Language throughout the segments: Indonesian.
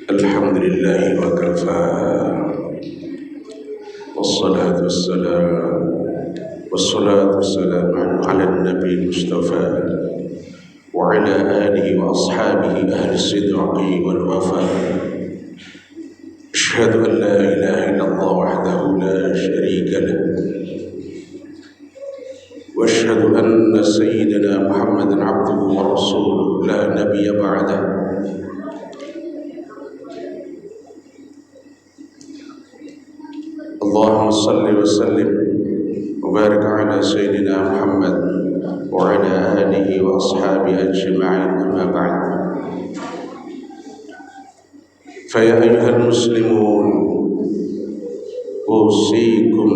الحمد لله وكفى والصلاة والسلام على النبي المصطفى وعلى آله وأصحابه أهل الصدق والوفاء. أشهد أن لا إله إلا الله وحده لا شريك له، وأشهد أن سيدنا محمدا عبده ورسوله لا نبي بعده. اللهم صل وسلم وبارك على سيدنا محمد وعلى آله وأصحابه أجمعين، أما بعد. فيا أيها المسلمون، أوصيكم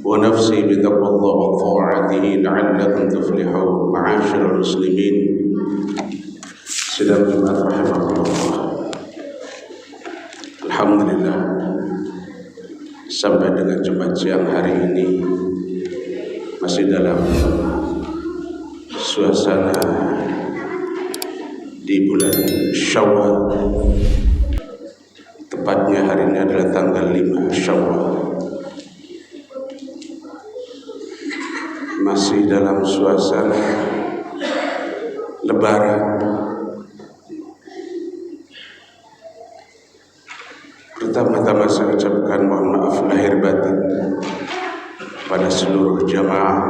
ونفسي بتقوى الله وطاعته لعلكم تفلحون. معاشر المسlimin sidang Jumat rahimahullah, alhamdulillah sampai dengan Jumat siang hari ini masih dalam suasana di bulan Syawal. Tepatnya hari ini adalah tanggal 5 Syawal. Masih dalam suasana Lebaran. Pertama-tama saya ucapkan mohon maaf lahir batin pada seluruh jamaah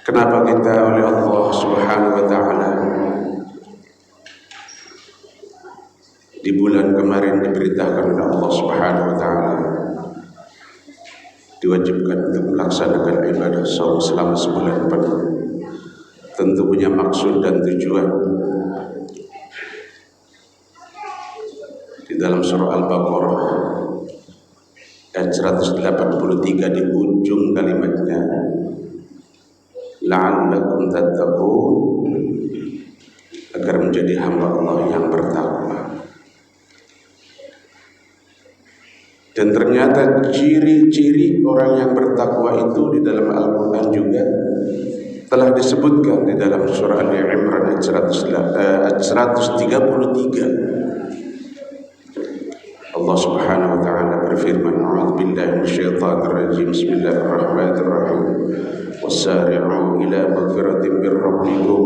kenapa kita oleh Allah Subhanahu wa ta'ala di bulan kemarin diberitakan oleh Allah Subhanahu wa ta'ala diwajibkan untuk melaksanakan ibadah saum selama sebulan penuh. Tentu punya maksud dan tujuan. Di dalam surah Al-Baqarah ayat 183 di ujung kalimatnya, la'allakum tattaqun, agar menjadi hamba Allah yang bertakwa. Dan ternyata ciri-ciri orang yang bertakwa itu di dalam Al-Quran juga telah disebutkan di dalam surah Ali Imran ayat 133. Allah Subhanahu wa ta'ala berfirman, a'udzubillahi minasyaitonir rajim, bismillahirrahmanirrahim, wasari'u ila maghfiratin min rabbikum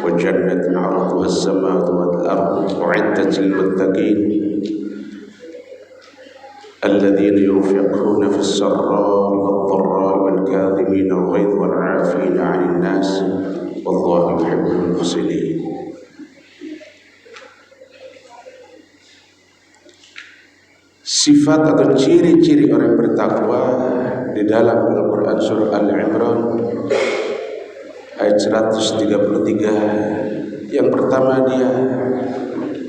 wa jannatin 'arduha as-samawati wal ardu u'iddat lil muttaqin الذين ينفقون في السراء والضراء والكاظمين الغيظ والعافين عن الناس والله يحب المحسنين. Sifat atau ciri-ciri orang bertakwa di dalam Al-Quran surah Al-Imran ayat 133. Yang pertama, dia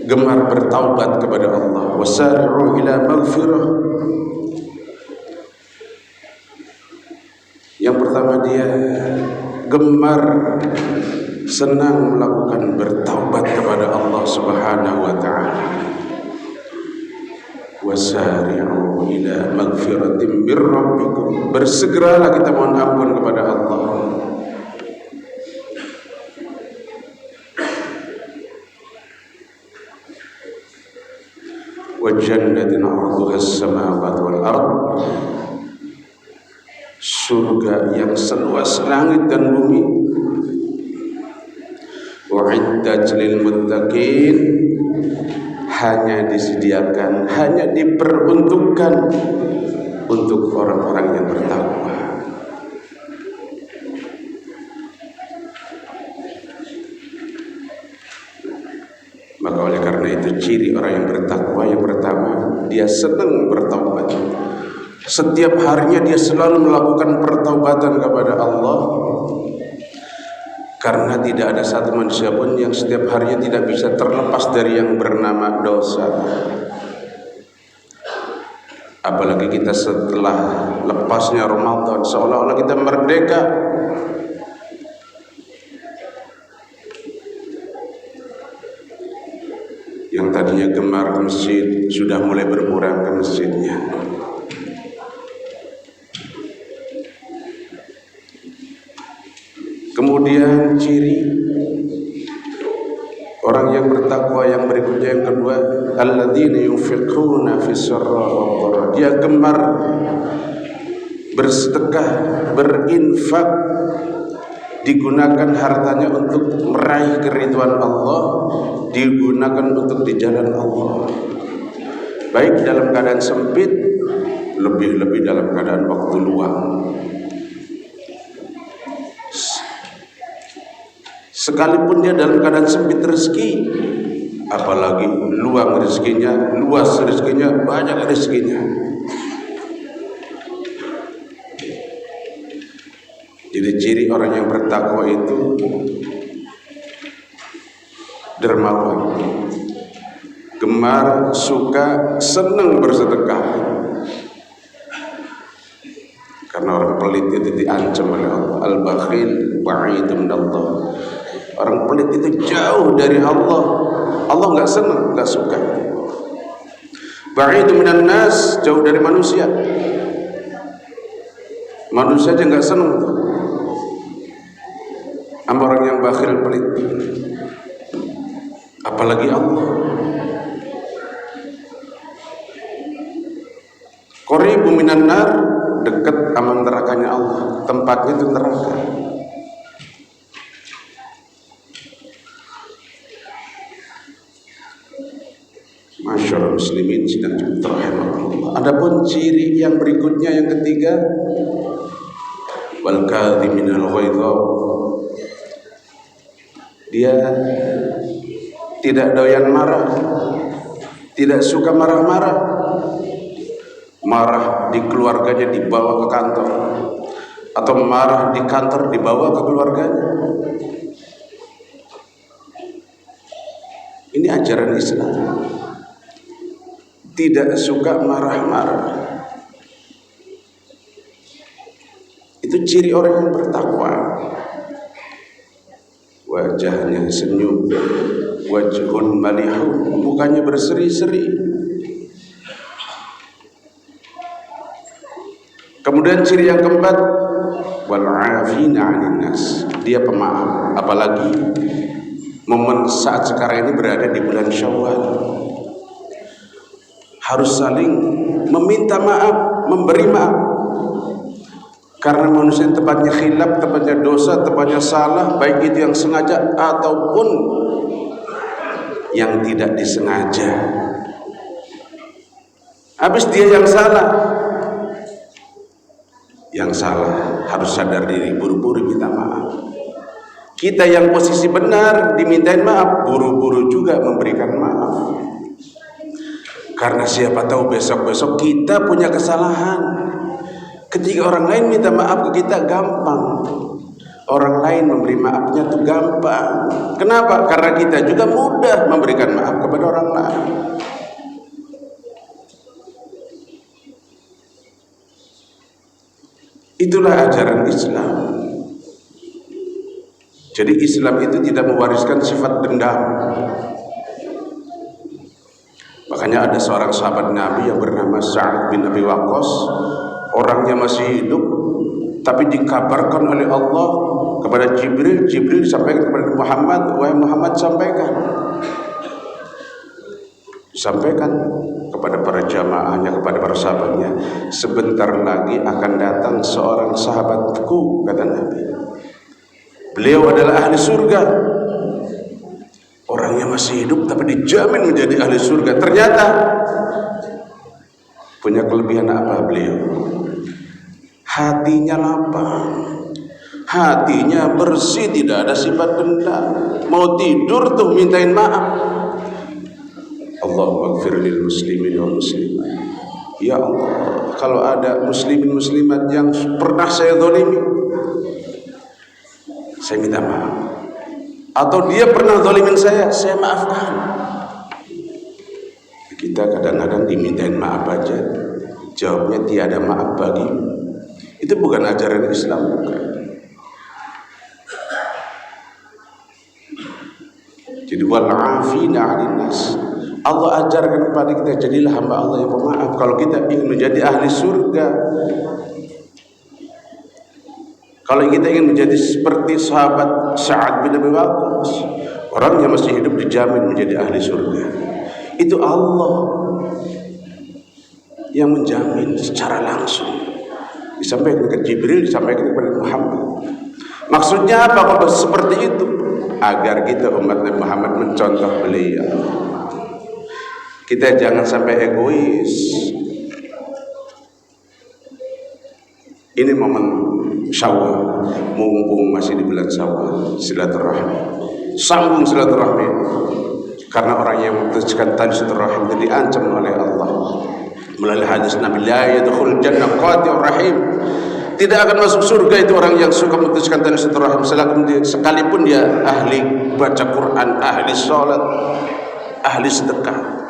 gemar bertaubat kepada Allah. Wasari'u ila maghfirah. Yang pertama, dia gemar, senang melakukan bertaubat kepada Allah Subhanahu wa ta'ala. Wasari'u ila maghfiratin min rabbikum. Bersegeralah kita mohon ampun kepada Allah. Wa jannatin 'arduha as-samawati wal ard. Surga yang seluas langit dan bumi. U'iddat lil muttaqin. Hanya disediakan, hanya diperuntukkan untuk orang-orang yang bertakwa. Maka oleh karena itu ciri orang yang bertakwa yang pertama, dia senang bertaubat. Setiap harinya dia selalu melakukan pertaubatan kepada Allah. Karena tidak ada satu manusia pun yang setiap harinya tidak bisa terlepas dari yang bernama dosa. Apalagi kita setelah lepasnya Ramadan, seolah-olah kita merdeka. Yang tadinya gemar ke masjid sudah mulai berkurang ke masjidnya. Kemudian ciri orang yang bertakwa yang berikutnya yang kedua, alladzina yunfiquna fis sarra wad dharra. Dia gemar bersedekah, berinfak, digunakan hartanya untuk meraih keridhaan Allah, digunakan untuk di jalan Allah. Baik dalam keadaan sempit, lebih-lebih dalam keadaan waktu luang. Sekalipun dia dalam keadaan sempit rezeki, apalagi luang rezekinya, luas rezekinya, banyak rezekinya. Jadi ciri orang yang bertakwa itu dermawan, gemar, suka, senang bersedekah. Karena orang pelit itu diancam oleh Allah. Al-bakhil ba'idun minallah. Orang pelit itu jauh dari Allah. Allah nggak senang, nggak suka. Ba'idun minan nas, jauh dari manusia. Manusia aja nggak senang sama orang yang bakhil pelit, apalagi Allah. Qaribu minan nar, dekat sama nerakanya Allah, tempatnya itu neraka. Masyaallah muslimin sedang rahimahullah. Adapun ciri yang berikutnya yang ketiga, wal kadhiminal ghaidha. Dia tidak doyan marah, tidak suka marah-marah. Marah di keluarganya dibawa ke kantor, atau marah di kantor dibawa ke keluarganya. Ini ajaran Islam. Tidak suka marah-marah. Itu ciri orang yang bertakwa. Wajahnya senyum, wajhun malihun, mukanya berseri-seri. Kemudian ciri yang keempat, wal 'afina 'anil nas. Dia pemaaf, apalagi momen saat sekarang ini berada di bulan Syawal. Harus saling meminta maaf, memberi maaf. Karena manusia tempatnya khilaf, tempatnya dosa, tempatnya salah, baik itu yang sengaja ataupun yang tidak disengaja. Habis dia yang salah, harus sadar diri, buru-buru minta maaf. Kita yang posisi benar dimintain maaf, buru-buru juga memberikan maaf. Karena siapa tahu besok-besok kita punya kesalahan. Ketika orang lain minta maaf ke kita gampang, orang lain memberi maafnya tuh gampang. Kenapa? Karena kita juga mudah memberikan maaf kepada orang lain. Itulah ajaran Islam. Jadi Islam itu tidak mewariskan sifat dendam. Makanya ada seorang sahabat Nabi yang bernama Sa'ad bin Abi Waqqas. Orangnya masih hidup, tapi dikabarkan oleh Allah kepada Jibril. Jibril disampaikan kepada Muhammad, wahai Muhammad, sampaikan kepada para jamaahnya, kepada para sahabatnya, sebentar lagi akan datang seorang sahabatku, kata Nabi. Beliau adalah ahli surga. Orangnya masih hidup tapi dijamin menjadi ahli surga. Ternyata punya kelebihan apa beliau? Hatinya lapang, hatinya bersih, tidak ada sifat dendam. Mau tidur tuh mintain maaf. Allahumma ighfir lil muslimin wal muslimat. Ya Allah, kalau ada muslimin muslimat yang pernah saya zalimi, saya minta maaf. Atau dia pernah zalimin saya maafkan. Kita kadang-kadang dimintain maaf aja, jawabnya tiada maaf bagimu. Itu bukan ajaran Islam, bukan. Jadi wal 'afina 'anil nas. Allah ajarkan kepada kita, jadilah hamba Allah yang pemaaf. Kalau kita ingin menjadi ahli surga, Kalau kita ingin menjadi seperti sahabat Sa'ad bin Abi Waqqas, orang yang masih hidup dijamin menjadi ahli surga. Itu Allah yang menjamin secara langsung. Disampaikan ke Jibril, disampaikan kepada Muhammad. Maksudnya apa kalau seperti itu? Agar kita umat Nabi Muhammad mencontoh beliau. Kita jangan sampai egois. Ini momen Syawal, mumpung masih di bulan Syawal, silaturahmi. Sambung silaturahmi. Karena orang yang memutuskan tali silaturahmi itu diancam oleh Allah melalui hadis Nabi, la yadkhul jannah qati'ur rahim. Tidak akan masuk surga itu orang yang suka memutuskan tali silaturahmi, sekalipun dia ahli baca Quran, ahli sholat, ahli sedekah.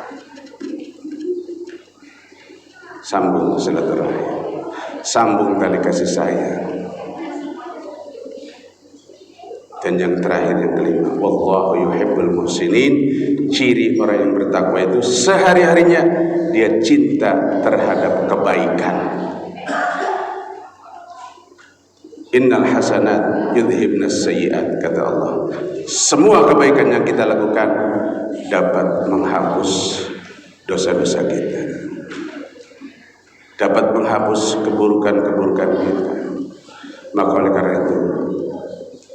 Sambung silaturahmi, sambung tali kasih sayang. Dan yang terakhir, yang kelima, wallahu yuhibbul muhsinin. Ciri orang yang bertakwa itu sehari-harinya dia cinta terhadap kebaikan. Innal hasanat yudhibnas sayyi'at, kata Allah. Semua kebaikan yang kita lakukan dapat menghapus dosa-dosa kita, dapat menghapus keburukan-keburukan kita. Maka oleh karena itu,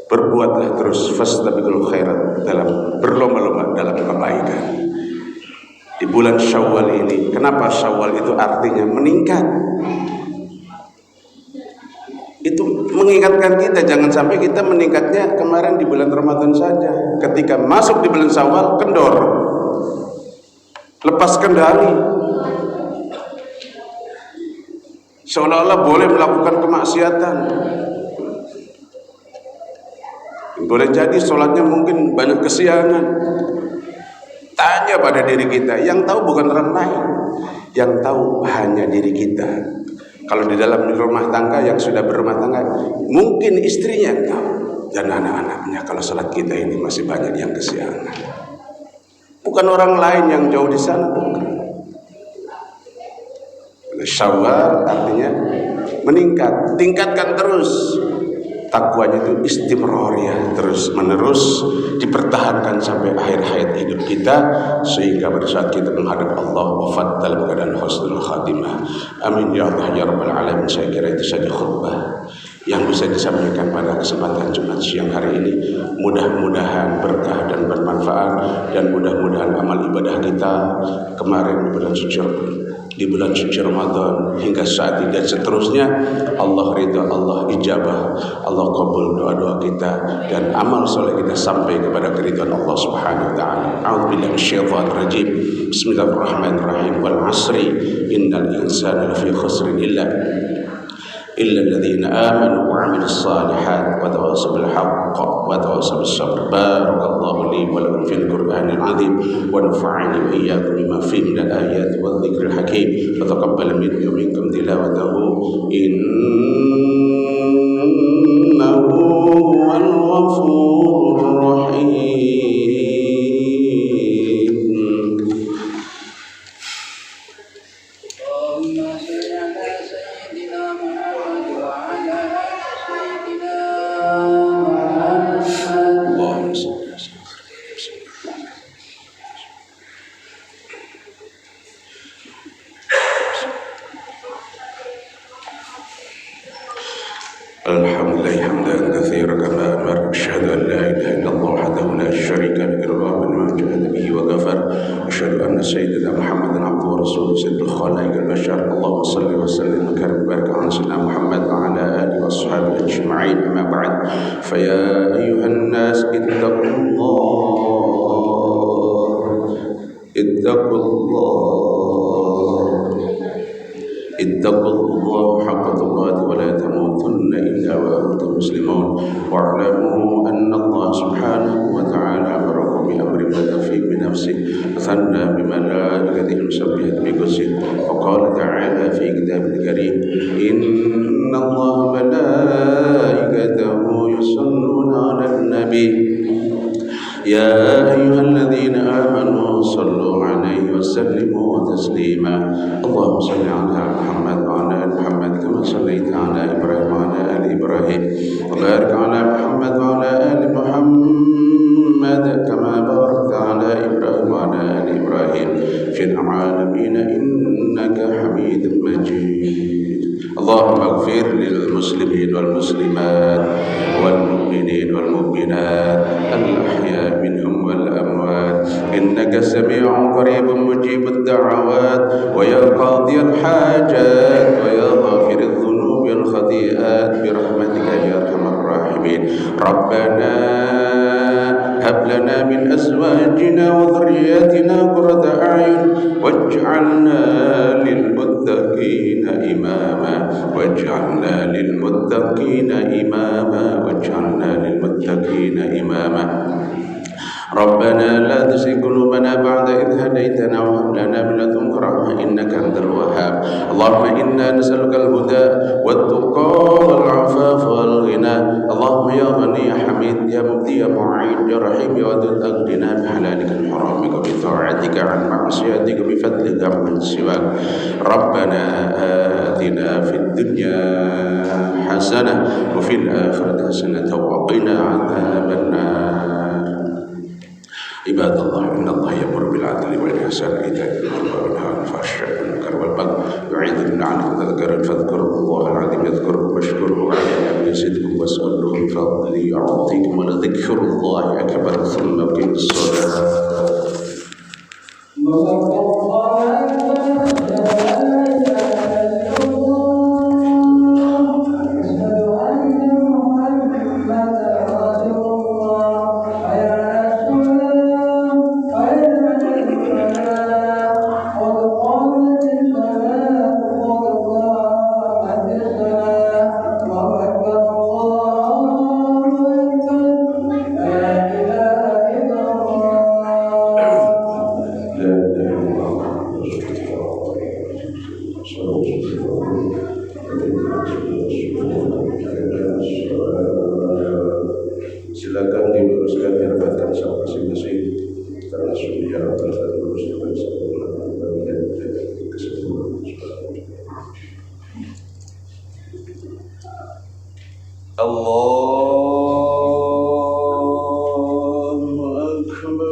berbuatlah terus fastabiqul khairat, dalam berlomba-lomba dalam kebaikan. Di bulan Syawal ini, kenapa Syawal itu artinya meningkat? Itu mengingatkan kita jangan sampai kita meningkatnya kemarin di bulan Ramadan saja. Ketika masuk di bulan Syawal kendor, lepas kendali, seolah-olah boleh melakukan kemaksiatan. Boleh jadi sholatnya mungkin banyak kesiangan. Tanya pada diri kita, yang tahu bukan orang lain, yang tahu hanya diri kita. Kalau di dalam rumah tangga, yang sudah berumah tangga, mungkin istrinya yang tahu, dan anak-anaknya kalau sholat kita ini masih banyak yang kesiangan. Bukan orang lain yang jauh di sana, bukan. Syawal artinya meningkat, tingkatkan terus. Takwanya itu istimrariyah, terus menerus dipertahankan sampai akhir hayat hidup kita, sehingga pada saat kita menghadap Allah wafat dalam keadaan husnul khatimah. Amin ya Allah ya rabbal alamin. Saya kira itu saja khutbah yang bisa disampaikan pada kesempatan Jumat siang hari ini. Mudah-mudahan berkah dan bermanfaat, dan mudah-mudahan amal ibadah kita kemarin di bulan suci Ramadan hingga saat ini dan seterusnya, Allah ridha, Allah ijabah, Allah kabul doa-doa kita, dan amal soleh kita sampai kepada keridhaan Allah Subhanahu wa taala. A'udzubillahi minasyaitonir rajim. Bismillahirrahmanirrahim. Wal 'asri innal insana lafi khusrin illa alladhina amanu wa 'amilus shalihat wa tawassaw bil haqq wa tawassaw bis sabr. Barakallahu li wa lakum fil Qur'anil 'azim wa nafa'ani wa iyyakum bima fihi minal ayati wadh dhikril hakim wa taqabbal minni wa minkum tilawatahu innahu huwal ghafurur rahim. Alhamdulillah hamdan katsiran kama amara. Asyhadu an la ilaha illallah wahdahu la syarika lahu wa jahada bihi wa ghafar. Asyhadu anna sayyidina Muhammadan abduhu wa rasuluhu sayyidul khalaiqil bashar. Allahumma shalli wa sallim wa karim barik ala sayyidina Muhammad wa ala alihi wa ashabihi ajma'in. Amma ba'd. Fa ya ayyuhan nas ittaqullaha haqqa tuqatih wa la tamutunna illa wa antum muslimun wa'lamu anna Allah subhanahu wa ta'ala amarakum bi amrin bada fi min nafsihi wa thanna bi malaikatihi musabbihat bi qudsihi wa qala ta'ala fi kitabil karim inna Allah malaikatahu yusalluna 'alan nabi يا أيها الذين آمنوا صلوا عليه وسلموا تسليما اللهم صل على محمد وعلى آل محمد كما صليت على إبراهيم وعلى آل إبراهيم اللهم اغفر للمسلمين والمسلمات والمؤمنين والمؤمنات الأحياء منهم والأموات إنك سميع قريب مجيب الدعوات ويا قاضي الحاجات ويا غافر الذنوب والخطيئات برحمتك يا أرحم الراحمين. ربنا هب لنا من أزواجنا وذرياتنا قرة أعين واجعلنا للمتقين إماما واجعلنا للمتقين إماما واجعلنا للمتقين إماما. ربنا لا تزغ قلوبنا بعد إذ هديتنا وهب لنا من لدنك رحمة إنك أنت الوهاب. اللهم إنا نسألك الهدى والتقى والعفاف والغنى. اللهم يا غني يا حميد يا مبدي يا معيد يا رحيم يا ودود أغننا بحلالك عن حرامك بطاعتك عن معصيتك بفضلك عمن سواك. ربنا آتنا في الدنيا حسنة وفي الآخرة حسنة وقنا عذاب النار. عباد الله إن الله يأمر بالعدل والإحسان وإيتاء ذي القربى وينهى عن الفحشاء والمنكر والبغي يعظكم لعلكم تذكرون فاذكروا الله العظيم يذكركم واشكروه على نعمه يزدكم واسألوه من فضله يعطيكم ولذكر الله أكبر. ثم أقيموا الصلاة. Silakan diluruskan didapatkan sama masing-masing karena sudah terus bagian kesimpulan. Allahu Akbar.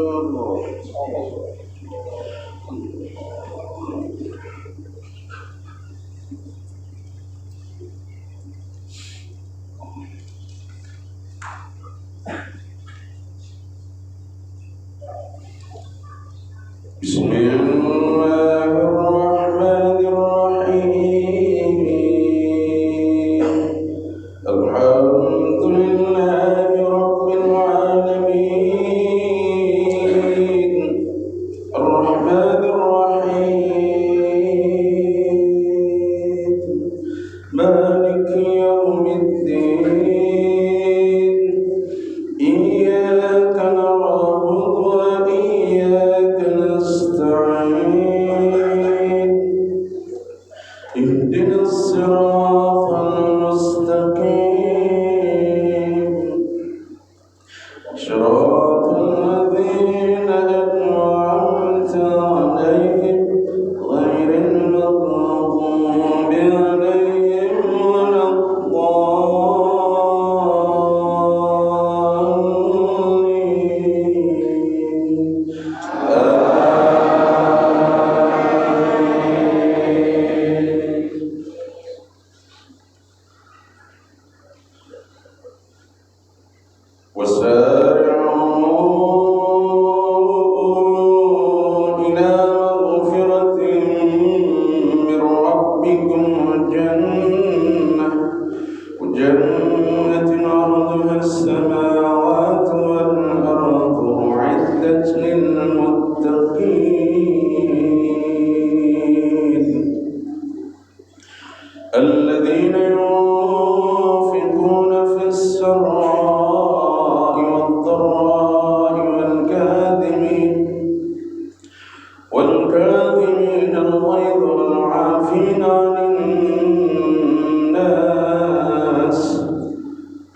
Bismillahirrahmanirrahim. Alhamdulillahi Rabbil Alamin. Ar-Rahmanirrahim. Maliki Yawmiddin. Iyyaka na'budu wa iyyaka nasta'in. Ihdinas siratal mustaqim. Shiratal ladzina an'amta 'alaihim ghairil maghdubi 'alaihim waladdallin. وسارعوا إلى مغفرة من ربكم وجنة عرضها السماوات والأرض أعدت للمتقين الذين ينفقون في السراء والضراء والكاظمين الغيظ والعافين عن الناس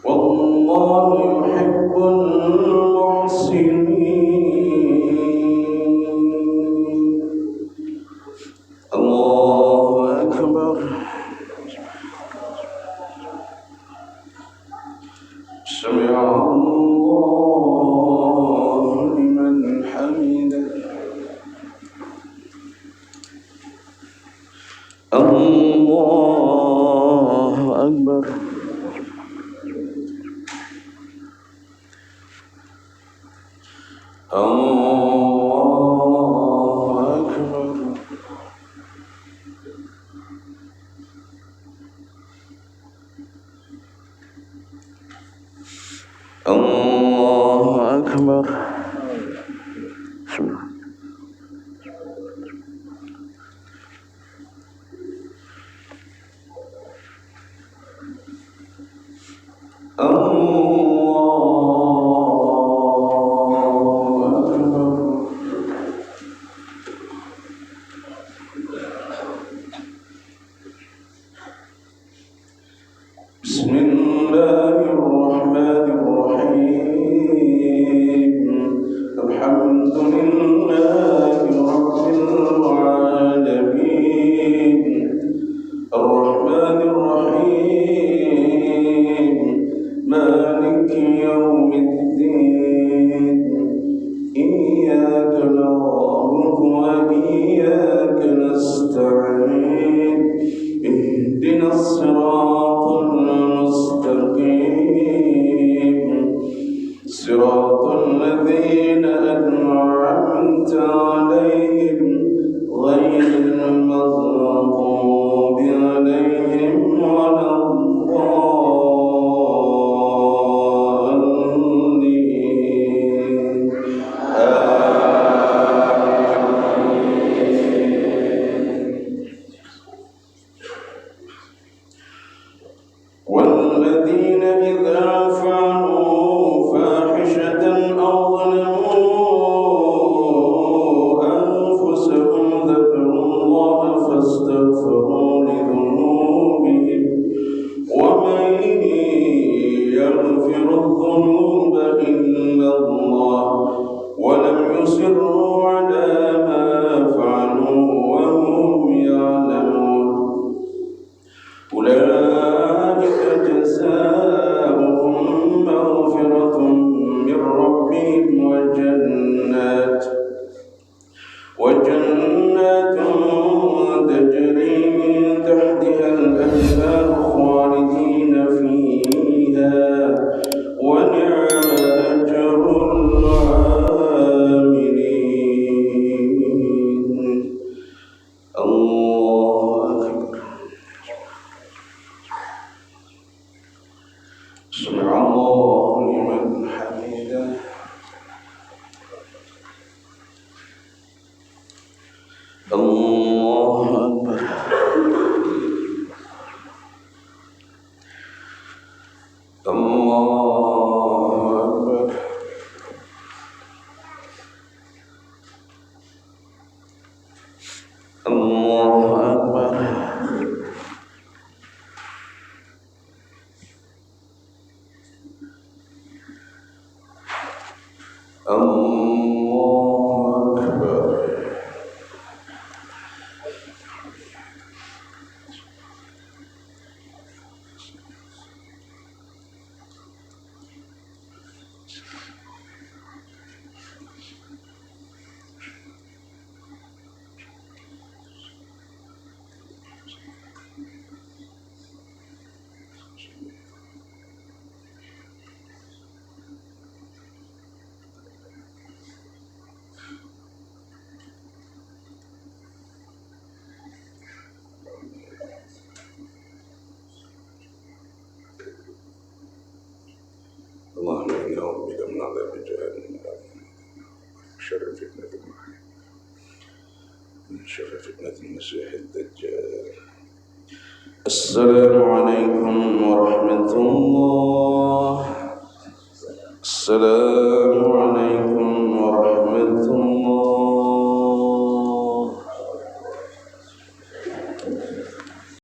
والله يحب المحسنين. الله أكبر. سمع الله لمن حمده. الله بسم الله الرحمن الرحيم الحمد لله رب العالمين الرحمن الرحيم مالك يوم الدين إياك نعبد وإياك نستعين اهدنا الصراط المستقيم صراط الذين أنعمت عليهم غير المغضوب عليهم ولا الضالين والذين إذا فعلوا فاحشة أو ظلموا أنفسهم ذكروا الله فاستغفروا لذنوبهم ومن يغفر الذنوب إلا الله ولم يصروا على ما فعلوا وهم يعلمون أولئك جزاؤهم مغفرة من ربهم وجنات تجري من تحتها الأنهار خالدين فيها ونعم أجر العاملين الله أكبر سمع الله لمن حمده الله أكبر الله أكبر الله أكبر الله أكبر اللهم إنا نعوذ بك من عذاب جهنم شر فتنة المحيا من شر فتنة المسيح الدجال. السلام عليكم ورحمة الله. السلام